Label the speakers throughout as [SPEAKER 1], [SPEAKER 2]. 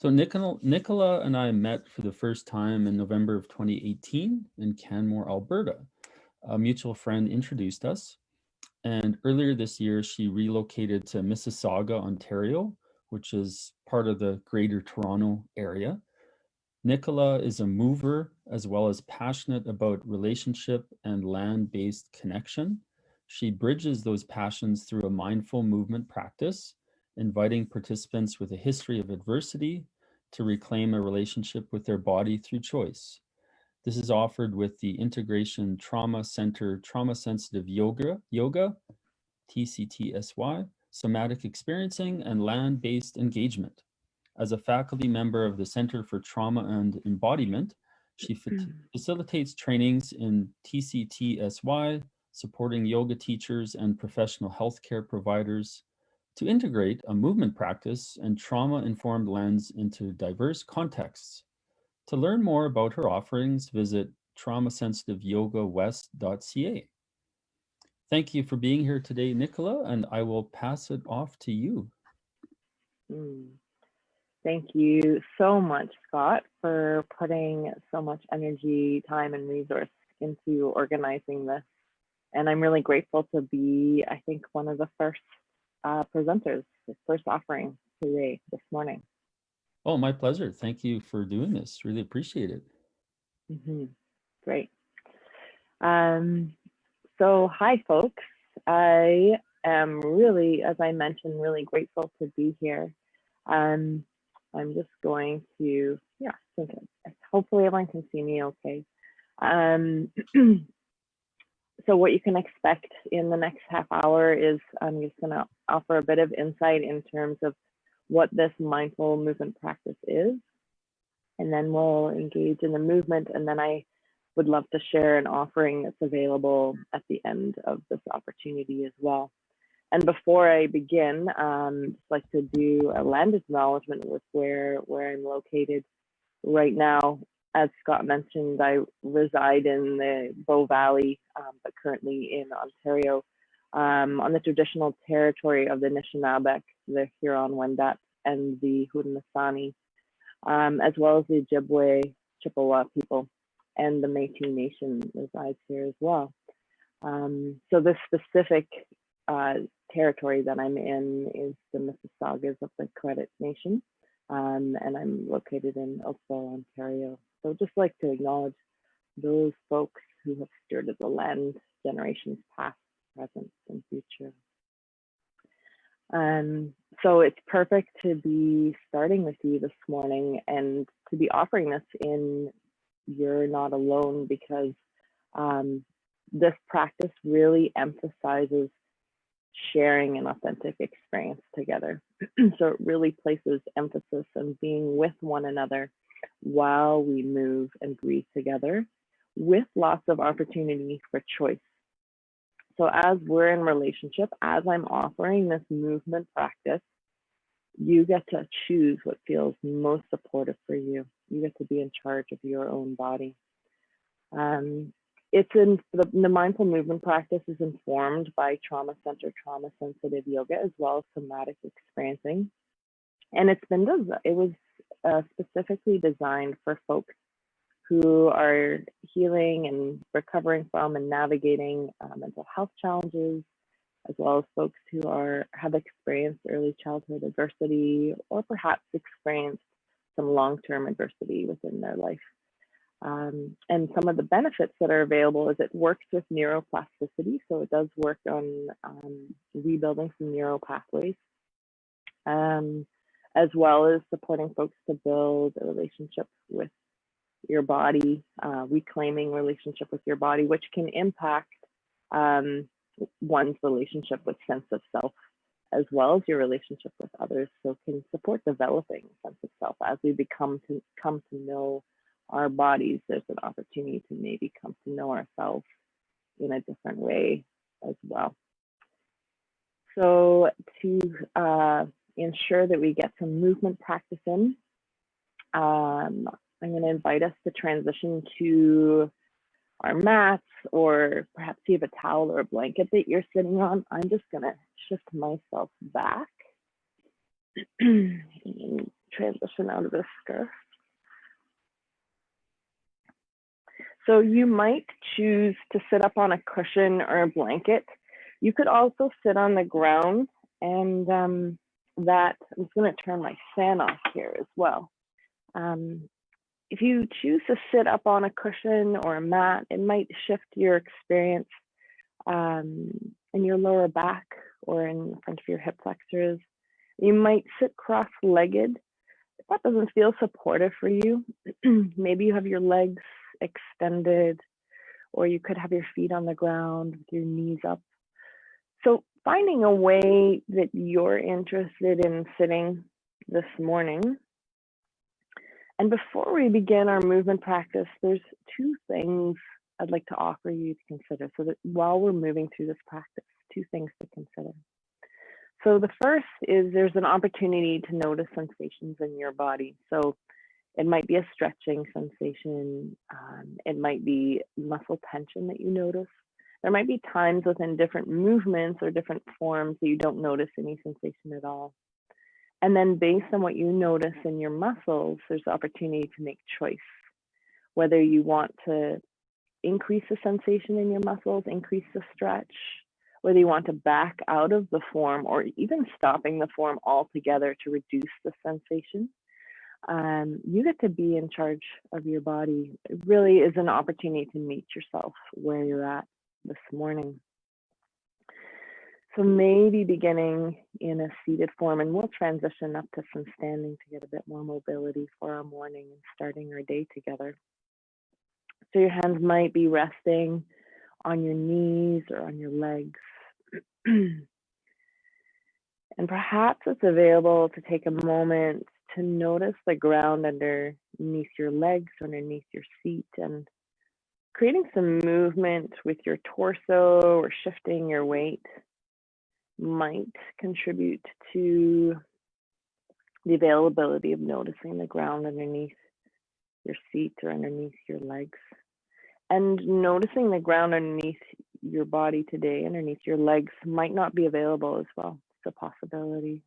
[SPEAKER 1] So Nicola and I met for the first time in November of 2018 in Canmore, Alberta. A mutual friend introduced us, and earlier this year she relocated to Mississauga, Ontario, which is part of the Greater Toronto area. Nicola is a mover as well as passionate about relationship and land-based connection. She bridges those passions through a mindful movement practice, inviting participants with a history of adversity to reclaim a relationship with their body through choice. This is offered with the Integration Trauma Center Trauma Sensitive Yoga, TCTSY, somatic experiencing, and land-based engagement. As a faculty member of the Center for Trauma and Embodiment, she facilitates trainings in TCTSY, supporting yoga teachers and professional healthcare providers to integrate a movement practice and trauma-informed lens into diverse contexts. To learn more about her offerings, visit traumasensitiveYogaWest.ca. Thank you for being here today, Nicola, and I will pass it off to you.
[SPEAKER 2] Thank you so much, Scott, for putting so much energy, time, and resource into organizing this. And I'm really grateful to be, I think, one of the first presenters, the first offering today, this morning.
[SPEAKER 1] Oh, my pleasure. Thank you for doing this. Really appreciate it.
[SPEAKER 2] Great. So hi, folks. I am really, as I mentioned, really grateful to be here. I'm just going to, hopefully everyone can see me okay. So what you can expect in the next half hour is I'm just going to offer a bit of insight in terms of what this mindful movement practice is. And then we'll engage in the movement. And then I would love to share an offering that's available at the end of this opportunity as well. And before I begin, I'd just like to do a land acknowledgement with where I'm located right now. As Scott mentioned, I reside in the Bow Valley, but currently in Ontario, on the traditional territory of the Anishinaabe, the Huron-Wendat, and the Haudenosaunee, as well as the Ojibwe, Chippewa people, and the Métis Nation resides here as well. So this specific territory that I'm in is the Mississaugas of the Credit Nation, and I'm located in Oakville, Ontario. So just like to acknowledge those folks who have stewarded the land, generations past, present, and future. So it's perfect to be starting with you this morning and to be offering this in You're Not Alone, because this practice really emphasizes sharing an authentic experience together. So it really places emphasis on being with one another while we move and breathe together, with lots of opportunity for choice. So as we're in relationship, as I'm offering this movement practice, you get to choose what feels most supportive for you. You get to be in charge of your own body. It's in the mindful movement practice is informed by trauma center, trauma sensitive yoga, as well as somatic experiencing. And it was specifically designed for folks who are healing and recovering from and navigating mental health challenges, as well as folks who have experienced early childhood adversity, or perhaps experienced some long-term adversity within their life. And some of the benefits that are available is it works with neuroplasticity. So it does work on rebuilding some neural pathways, as well as supporting folks to build a relationship with your body, reclaiming relationship with your body, which can impact one's relationship with sense of self, as well as your relationship with others. So can support developing a sense of self as we come to know our bodies. There's an opportunity to maybe come to know ourselves in a different way as well. So to ensure that we get some movement practice in, I'm going to invite us to transition to our mats, or perhaps you have a towel or a blanket that you're sitting on. I'm just going to shift myself back and transition out of this scarf. So you might choose to sit up on a cushion or a blanket. You could also sit on the ground, and I'm just going to turn my fan off here as well. If you choose to sit up on a cushion or a mat, it might shift your experience in your lower back or in front of your hip flexors. You might sit cross-legged. If that doesn't feel supportive for you, maybe you have your legs extended, or you could have your feet on the ground with your knees up. So finding a way that you're interested in sitting this morning. And before we begin our movement practice, there's two things I'd like to offer you to consider, so that while we're moving through this practice, two things to consider. So the first is there's an opportunity to notice sensations in your body. So it might be a stretching sensation. It might be muscle tension that you notice. There might be times within different movements or different forms that you don't notice any sensation at all. And then based on what you notice in your muscles, there's the opportunity to make choice, whether you want to increase the sensation in your muscles, increase the stretch, whether you want to back out of the form or even stopping the form altogether to reduce the sensation. You get to be in charge of your body. It really is an opportunity to meet yourself where you're at this morning. So maybe beginning in a seated form, and we'll transition up to some standing to get a bit more mobility for our morning and starting our day together. So your hands might be resting on your knees or on your legs. And perhaps it's available to take a moment to notice the ground underneath your legs, underneath your seat, and creating some movement with your torso or shifting your weight might contribute to the availability of noticing the ground underneath your seat or underneath your legs. And noticing the ground underneath your body today, underneath your legs, might not be available as well. It's a possibility.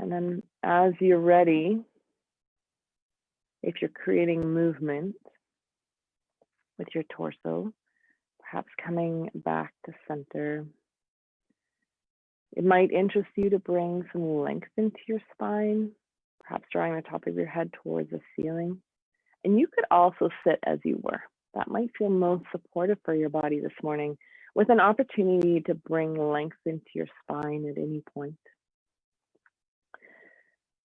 [SPEAKER 2] And then as you're ready, if you're creating movement with your torso, perhaps coming back to center, it might interest you to bring some length into your spine, perhaps drawing the top of your head towards the ceiling. And you could also sit as you were. That might feel most supportive for your body this morning, with an opportunity to bring length into your spine at any point.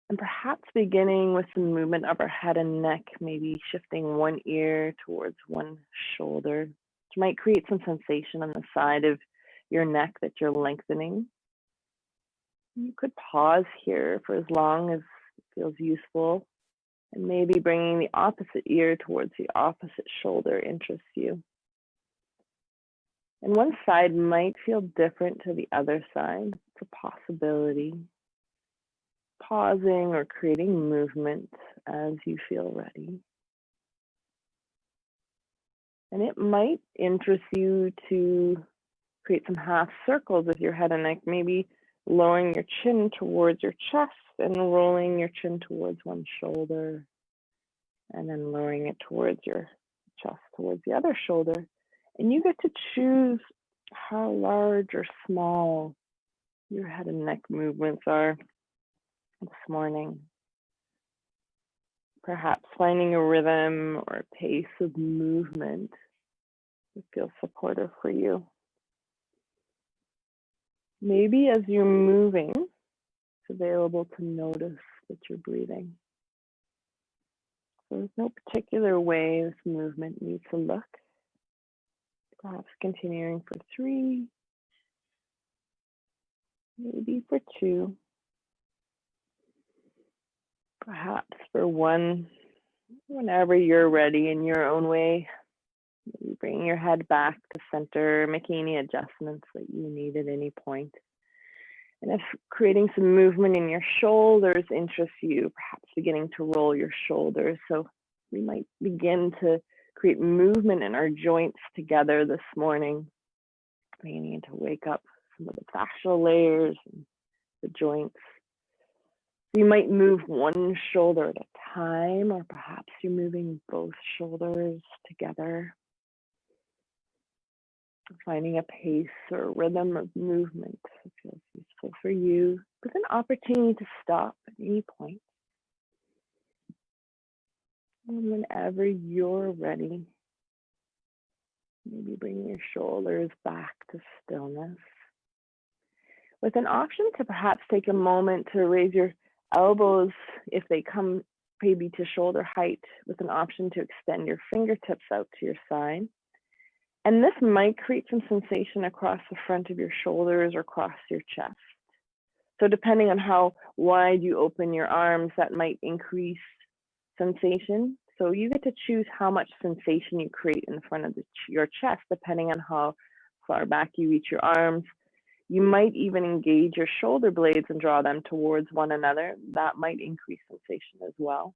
[SPEAKER 2] And perhaps beginning with some movement of our head and neck, maybe shifting one ear towards one shoulder, which might create some sensation on the side of your neck that you're lengthening. You could pause here for as long as it feels useful, and maybe bringing the opposite ear towards the opposite shoulder interests you. And one side might feel different to the other side. It's a possibility. Pausing or creating movement as you feel ready. And it might interest you to create some half circles with your head and neck, maybe lowering your chin towards your chest and rolling your chin towards one shoulder, and then lowering it towards your chest, towards the other shoulder. And you get to choose how large or small your head and neck movements are this morning. Perhaps finding a rhythm or a pace of movement that feels supportive for you. Maybe as you're moving, it's available to notice that you're breathing. So there's no particular way this movement needs to look. Perhaps continuing for 3, maybe for 2, perhaps for 1, whenever you're ready in your own way. Maybe bringing your head back to center, making any adjustments that you need at any point. And if creating some movement in your shoulders interests you, perhaps beginning to roll your shoulders. So we might begin to create movement in our joints together this morning, beginning to wake up some of the fascial layers and the joints. You might move one shoulder at a time, or perhaps you're moving both shoulders together, finding a pace or rhythm of movement that feels useful for you, with an opportunity to stop at any point. And whenever you're ready, maybe bring your shoulders back to stillness, with an option to perhaps take a moment to raise your elbows if they come maybe to shoulder height, with an option to extend your fingertips out to your side. And this might create some sensation across the front of your shoulders or across your chest. So depending on how wide you open your arms, that might increase sensation. So you get to choose how much sensation you create in the front of your chest, depending on how far back you reach your arms. You might even engage your shoulder blades and draw them towards one another. That might increase sensation as well.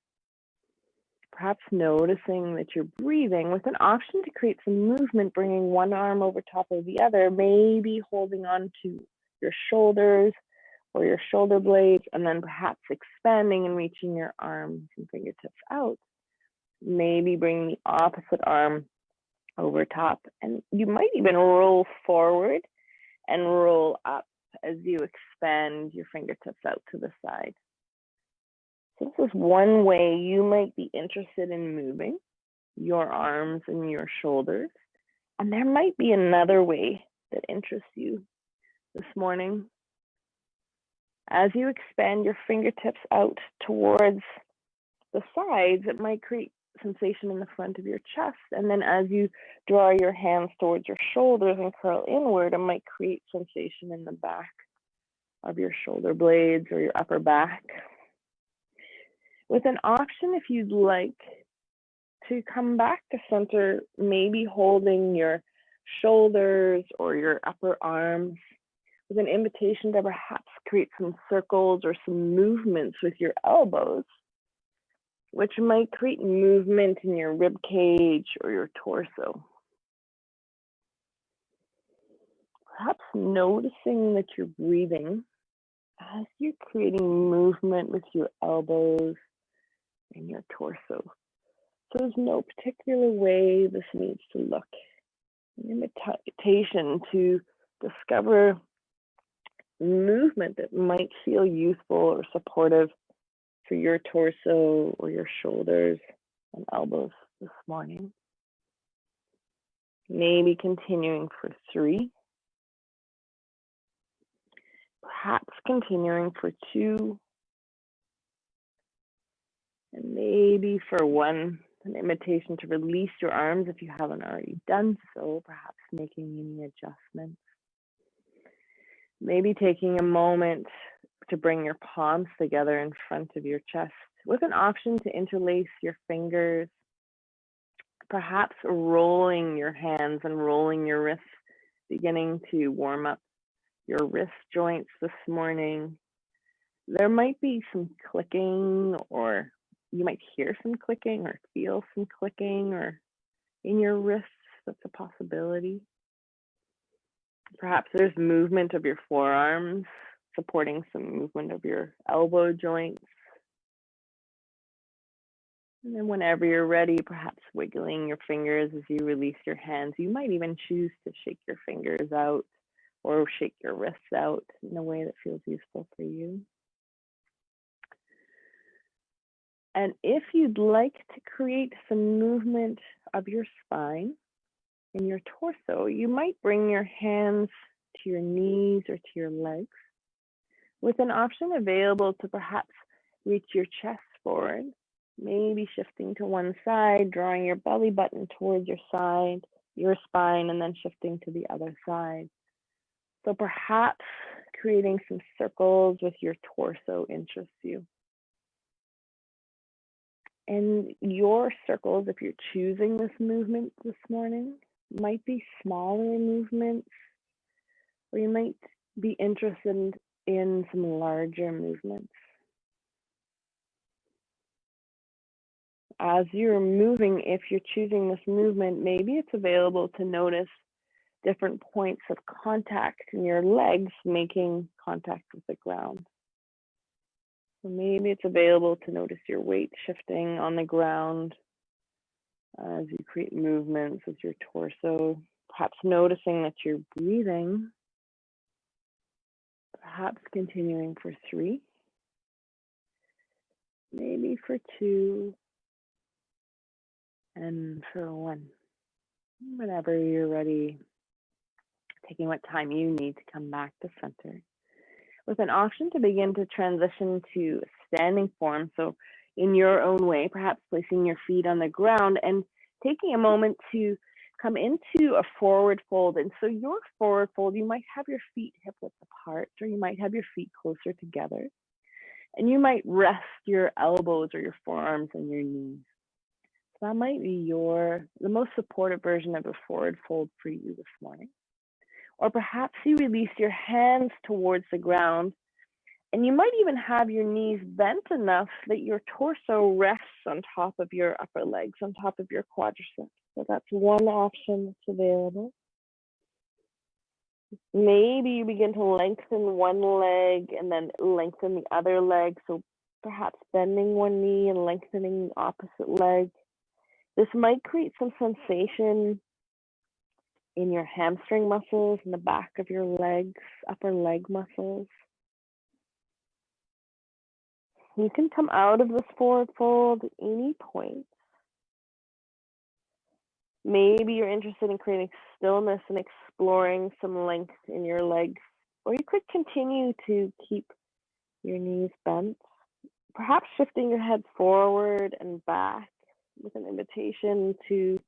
[SPEAKER 2] Perhaps noticing that you're breathing, with an option to create some movement, bringing one arm over top of the other, maybe holding on to your shoulders or your shoulder blades, and then perhaps expanding and reaching your arms and fingertips out. Maybe bring the opposite arm over top, and you might even roll forward and roll up as you expand your fingertips out to the side. So this is one way you might be interested in moving your arms and your shoulders. And there might be another way that interests you this morning. As you expand your fingertips out towards the sides, it might create sensation in the front of your chest. And then as you draw your hands towards your shoulders and curl inward, it might create sensation in the back of your shoulder blades or your upper back. With an option, if you'd like, to come back to center, maybe holding your shoulders or your upper arms, with an invitation to perhaps create some circles or some movements with your elbows, which might create movement in your rib cage or your torso. Perhaps noticing that you're breathing as you're creating movement with your elbows and your torso. So there's no particular way this needs to look. An invitation to discover movement that might feel useful or supportive for your torso or your shoulders and elbows this morning. Maybe continuing for 3. Perhaps continuing for 2. And maybe for 1, an invitation to release your arms if you haven't already done so, perhaps making any adjustments. Maybe taking a moment to bring your palms together in front of your chest, with an option to interlace your fingers, perhaps rolling your hands and rolling your wrists, beginning to warm up your wrist joints this morning. There might be some clicking, or you might hear some clicking or feel some clicking or in your wrists. That's a possibility. Perhaps there's movement of your forearms, supporting some movement of your elbow joints. And then whenever you're ready, perhaps wiggling your fingers as you release your hands. You might even choose to shake your fingers out or shake your wrists out in a way that feels useful for you. And if you'd like to create some movement of your spine and your torso, you might bring your hands to your knees or to your legs, with an option available to perhaps reach your chest forward, maybe shifting to one side, drawing your belly button towards your side, your spine, and then shifting to the other side. So perhaps creating some circles with your torso interests you. And your circles, if you're choosing this movement this morning, might be smaller movements, or you might be interested in some larger movements. As you're moving, if you're choosing this movement, maybe it's available to notice different points of contact in your legs making contact with the ground. So maybe it's available to notice your weight shifting on the ground as you create movements with your torso, perhaps noticing that you're breathing, perhaps continuing for 3, maybe for 2, and for 1. Whenever you're ready, taking what time you need to come back to center, with an option to begin to transition to standing form. So in your own way, perhaps placing your feet on the ground and taking a moment to come into a forward fold. And so your forward fold, you might have your feet hip width apart, or you might have your feet closer together. And you might rest your elbows or your forearms on your knees. So that might be the most supportive version of a forward fold for you this morning. Or perhaps you release your hands towards the ground, and you might even have your knees bent enough that your torso rests on top of your upper legs, on top of your quadriceps. So that's one option that's available. Maybe you begin to lengthen one leg and then lengthen the other leg. So perhaps bending one knee and lengthening the opposite leg. This might create some sensation in your hamstring muscles, in the back of your legs, upper leg muscles. You can come out of this forward fold at any point. Maybe you're interested in creating stillness and exploring some length in your legs, or you could continue to keep your knees bent, perhaps shifting your head forward and back with an invitation to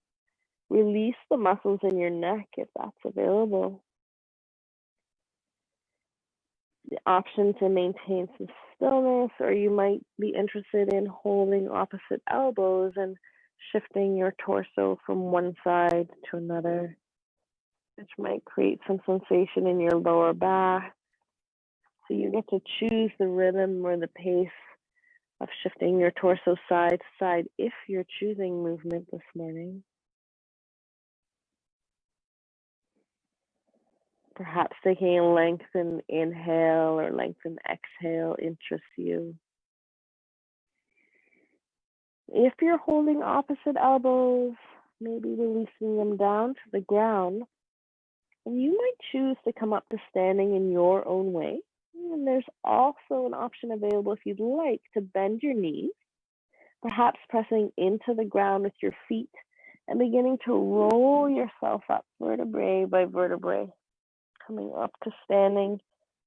[SPEAKER 2] release the muscles in your neck if that's available. The option to maintain some stillness, or you might be interested in holding opposite elbows and shifting your torso from one side to another, which might create some sensation in your lower back. So you get to choose the rhythm or the pace of shifting your torso side to side if you're choosing movement this morning. Perhaps taking a lengthen inhale or lengthen exhale interests you. If you're holding opposite elbows, maybe releasing them down to the ground, and you might choose to come up to standing in your own way. And there's also an option available if you'd like to bend your knees, perhaps pressing into the ground with your feet and beginning to roll yourself up vertebrae by vertebrae, coming up to standing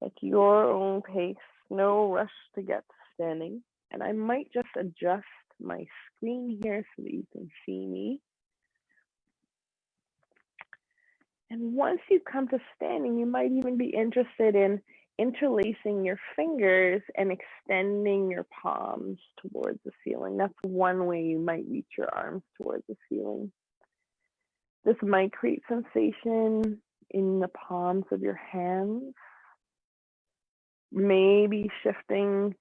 [SPEAKER 2] at your own pace, no rush to get to standing. And I might just adjust my screen here so that you can see me. And once you come to standing, you might even be interested in interlacing your fingers and extending your palms towards the ceiling. That's one way you might reach your arms towards the ceiling. This might create sensation in the palms of your hands, maybe shifting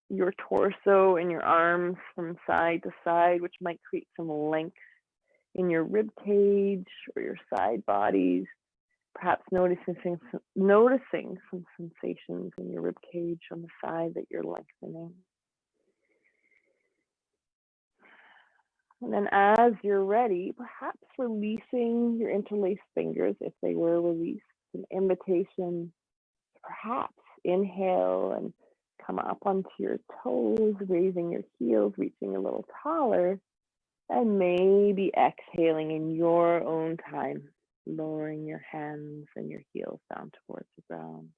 [SPEAKER 2] your torso and your arms from side to side, which might create some length in your rib cage or your side bodies. Perhaps noticing some sensations in your rib cage on the side that you're lengthening. And then as you're ready, perhaps releasing your interlaced fingers if they were released. An invitation to perhaps inhale and come up onto your toes, raising your heels, reaching a little taller, and maybe exhaling in your own time, lowering your hands and your heels down towards the ground.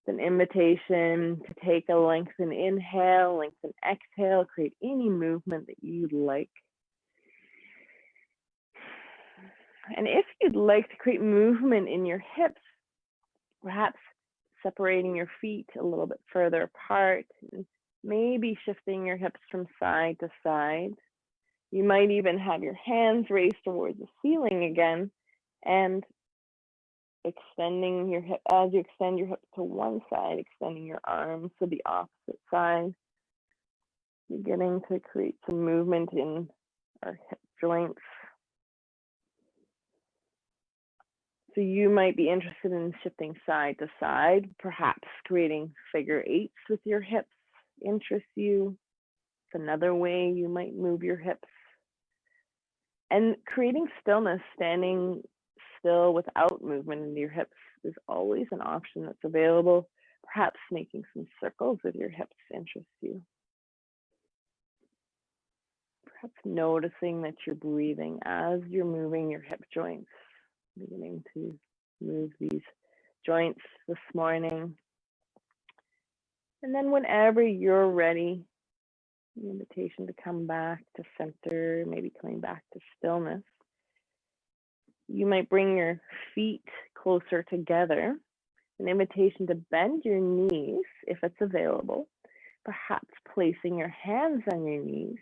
[SPEAKER 2] It's an invitation to take a lengthen inhale, lengthen exhale, create any movement that you'd like. And if you'd like to create movement in your hips, perhaps separating your feet a little bit further apart, and maybe shifting your hips from side to side. You might even have your hands raised towards the ceiling again, and extending your hip, as you extend your hips to one side, extending your arms to the opposite side, beginning to create some movement in our hip joints. So you might be interested in shifting side to side, perhaps creating figure eights with your hips interests you. It's another way you might move your hips. And creating stillness, standing still without movement in your hips is always an option that's available. Perhaps making some circles with your hips interests you. Perhaps noticing that you're breathing as you're moving your hip joints, beginning to move these joints this morning. And then whenever you're ready, the invitation to come back to center, maybe coming back to stillness. You might bring your feet closer together, an invitation to bend your knees if it's available, perhaps placing your hands on your knees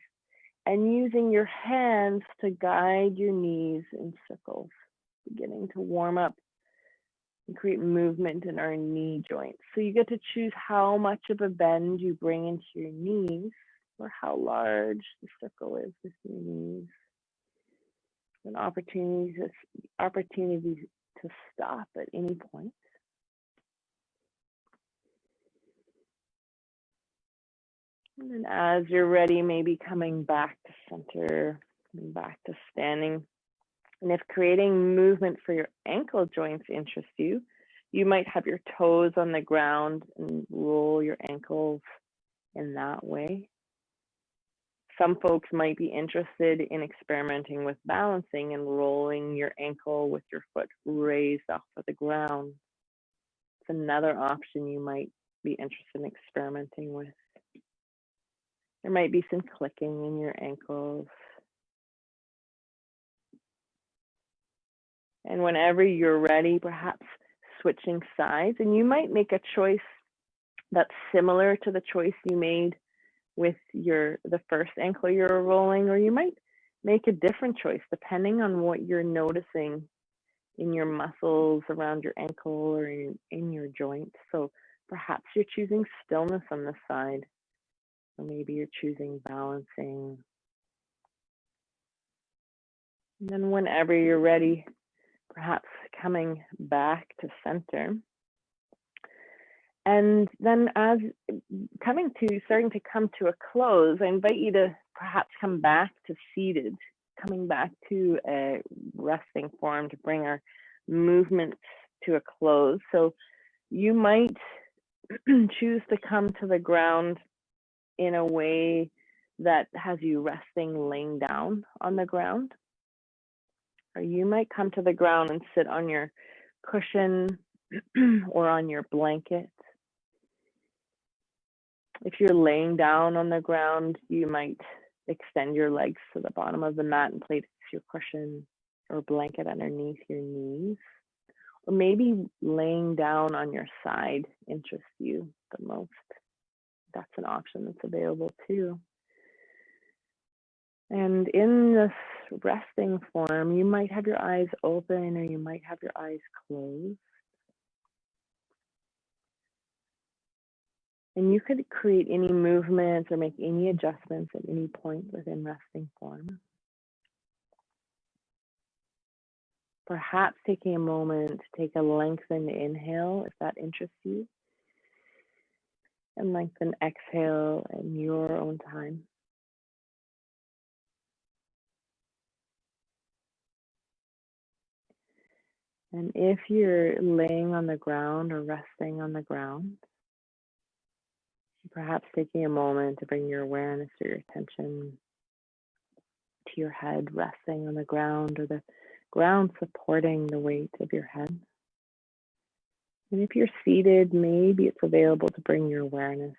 [SPEAKER 2] and using your hands to guide your knees in circles, beginning to warm up and create movement in our knee joints. So you get to choose how much of a bend you bring into your knees or how large the circle is with your knees. An opportunity to stop at any point. And then as you're ready, maybe coming back to center, coming back to standing. And if creating movement for your ankle joints interests you, you might have your toes on the ground and roll your ankles in that way. Some folks might be interested in experimenting with balancing and rolling your ankle with your foot raised off of the ground. It's another option you might be interested in experimenting with. There might be some clicking in your ankles. And whenever you're ready, perhaps switching sides, and you might make a choice that's similar to the choice you made with the first ankle you're rolling, or you might make a different choice depending on what you're noticing in your muscles around your ankle or in your joints. So perhaps you're choosing stillness on this side, or maybe you're choosing balancing. And then whenever you're ready, perhaps coming back to center. And then as starting to come to a close, I invite you to perhaps come back to seated, coming back to a resting form to bring our movements to a close. So you might choose to come to the ground in a way that has you resting, laying down on the ground. Or you might come to the ground and sit on your cushion or on your blanket. If you're laying down on the ground, you might extend your legs to the bottom of the mat and place your cushion or blanket underneath your knees. Or maybe laying down on your side interests you the most. That's an option that's available too. And in this resting form, you might have your eyes open or you might have your eyes closed. And you could create any movements or make any adjustments at any point within resting form. Perhaps taking a moment to take a lengthened inhale if that interests you, and lengthen exhale in your own time. And if you're laying on the ground or resting on the ground, perhaps taking a moment to bring your awareness or your attention to your head resting on the ground or the ground supporting the weight of your head. And if you're seated, maybe it's available to bring your awareness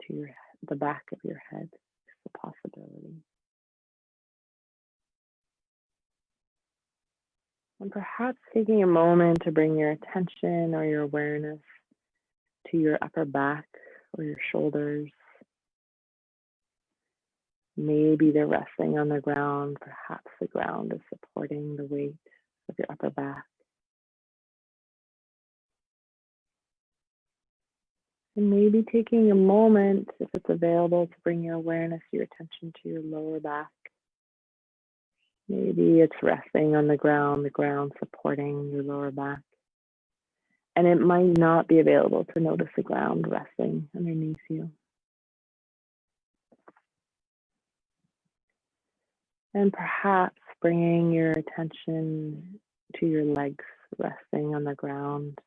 [SPEAKER 2] to the back of your head. It's a possibility. And perhaps taking a moment to bring your attention or your awareness to your upper back or your shoulders. Maybe they're resting on the ground. Perhaps the ground is supporting the weight of your upper back. And maybe taking a moment, if it's available, to bring your awareness, your attention to your lower back. Maybe it's resting on the ground supporting your lower back. And it might not be available to notice the ground resting underneath you. And perhaps bringing your attention to your legs resting on the ground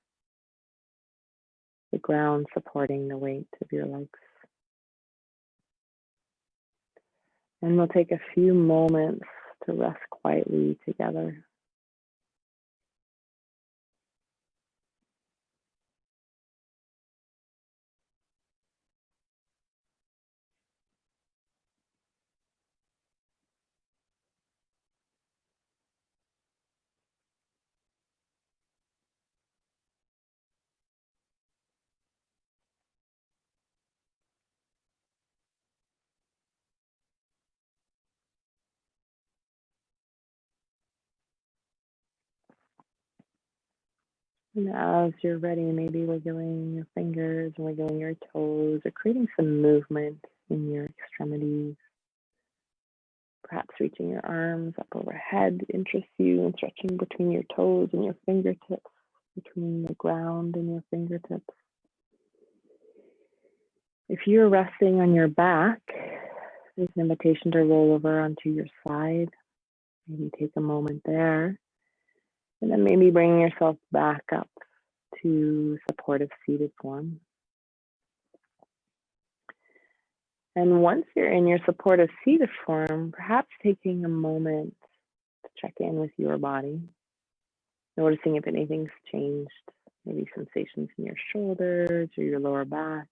[SPEAKER 2] supporting the weight of your legs. And we'll take a few moments to rest quietly together. And as you're ready, maybe wiggling your fingers, wiggling your toes, or creating some movement in your extremities. Perhaps reaching your arms up overhead interests you, and stretching between your toes and your fingertips, between the ground and your fingertips. If you're resting on your back, there's an invitation to roll over onto your side. Maybe take a moment there. And then maybe bring yourself back up to supportive seated form. And once you're in your supportive seated form, perhaps taking a moment to check in with your body, noticing if anything's changed, maybe sensations in your shoulders or your lower back.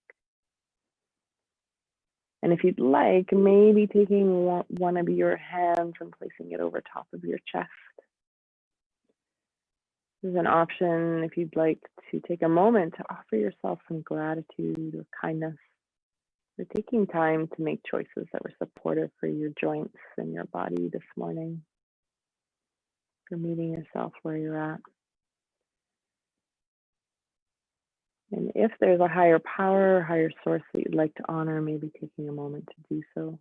[SPEAKER 2] And if you'd like, maybe taking one of your hands and placing it over top of your chest. There's an option if you'd like to take a moment to offer yourself some gratitude or kindness for taking time to make choices that were supportive for your joints and your body this morning, for meeting yourself where you're at. And if there's a higher power or higher source that you'd like to honor, maybe taking a moment to do so.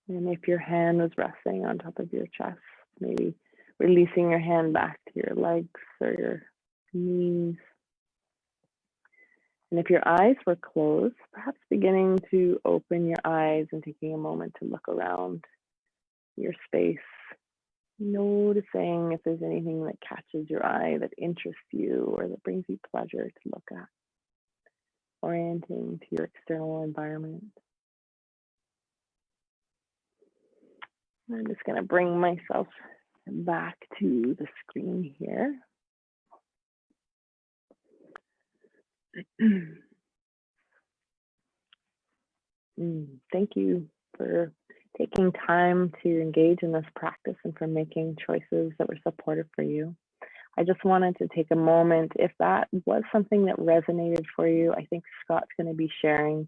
[SPEAKER 2] And if your hand was resting on top of your chest, maybe releasing your hand back to your legs or your knees. And if your eyes were closed, perhaps beginning to open your eyes and taking a moment to look around your space, noticing if there's anything that catches your eye, that interests you, or that brings you pleasure to look at, orienting to your external environment. I'm just going to bring myself back to the screen here. Thank you for taking time to engage in this practice and for making choices that were supportive for you. I just wanted to take a moment, if that was something that resonated for you, I think Scott's going to be sharing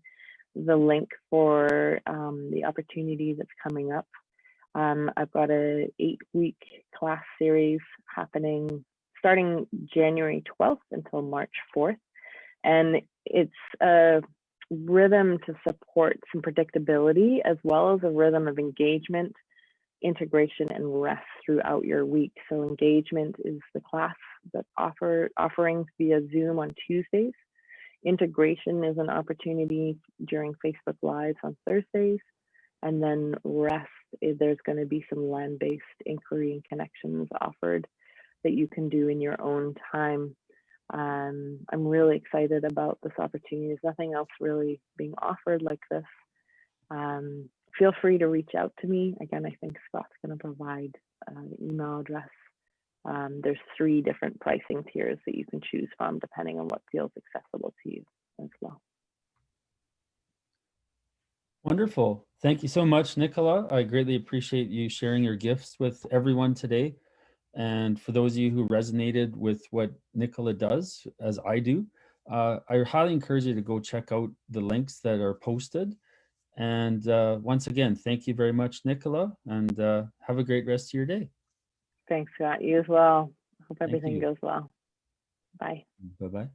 [SPEAKER 2] the link for the opportunity that's coming up. I've got an 8-week class series happening starting January 12th until March 4th. And it's a rhythm to support some predictability, as well as a rhythm of engagement, integration, and rest throughout your week. So engagement is the class that's offering via Zoom on Tuesdays. Integration is an opportunity during Facebook Lives on Thursdays. And then rest, there's going to be some land-based inquiry and connections offered that you can do in your own time. I'm really excited about this opportunity. There's nothing else really being offered like this. Feel free to reach out to me. Again, I think Scott's going to provide an email address. There's 3 different pricing tiers that you can choose from depending on what feels accessible to you as well.
[SPEAKER 1] Wonderful. Thank you so much, Nicola. I greatly appreciate you sharing your gifts with everyone today. And for those of you who resonated with what Nicola does, as I do, I highly encourage you to go check out the links that are posted. And once again, thank you very much, Nicola, and have a great rest of your day.
[SPEAKER 2] Thanks, Scott. You as well. Hope everything goes well. Bye.
[SPEAKER 1] Bye-bye.